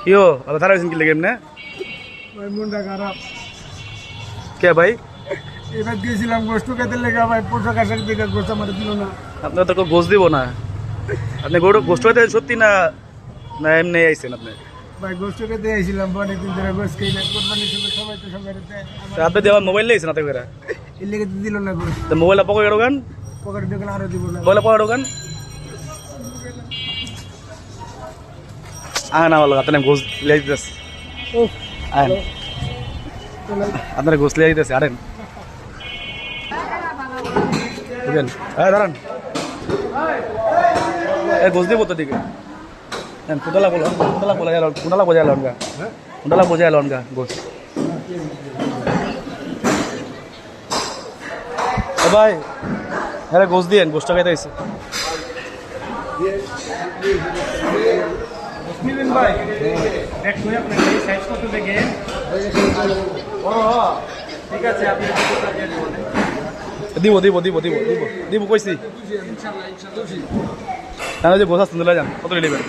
কিও আবার তারা কি লাগে এমনি ভাই মনটা খারাপ। কে ভাই? এবার দিয়েছিলাম গোষ্ঠ খেতে লেগে ভাই পোশাক আশাক দিকে গোষ্ঠ আমার দিল না। আপনার তো গোস দিব না। আপনি গোষ্ঠ হইতে সত্যি না না এমনি আইছেন আপনি? ভাই গোষ্ঠ খেতে আইছিলাম অনেকদিন ধরে গোষ্ঠ খেয়ে না কোরবানির সময় সবাই তো সবাই আপনি দেওয়ার মোবাইল নিয়েছেন না করে এর লেগে তো দিল না গোষ্ঠ। তো মোবাইলটা পকেটে ঢোকান, পকেটে দেখলে আরো দিব না। মোবাইলটা পকেটে ঢোকান। না বলো আপনার গোস লিয়ে দিতেছে। আয়েন আপনার গোস লিয়ে দিতেছে আরেন বুঝলেন? হ্যাঁ দাঁড়ান গোস দিব তো দিকে কুন্দলা বলো কুন্দলা বোঝা গেল কুন্দলা বোঝা গেল গা কুন্দলা বোঝা গেল গা গোস ভাই হ্যাঁ গোস দিয়েন গোসটা খাইতে আইসে ভাই দেখুন আপনার সাইজ কত দেখে ঠিক আছে আপনি দিব দিব দিব দিব দিব দিব কইছি তাহলে যে গোসা সুন্দর যান কত নেবেন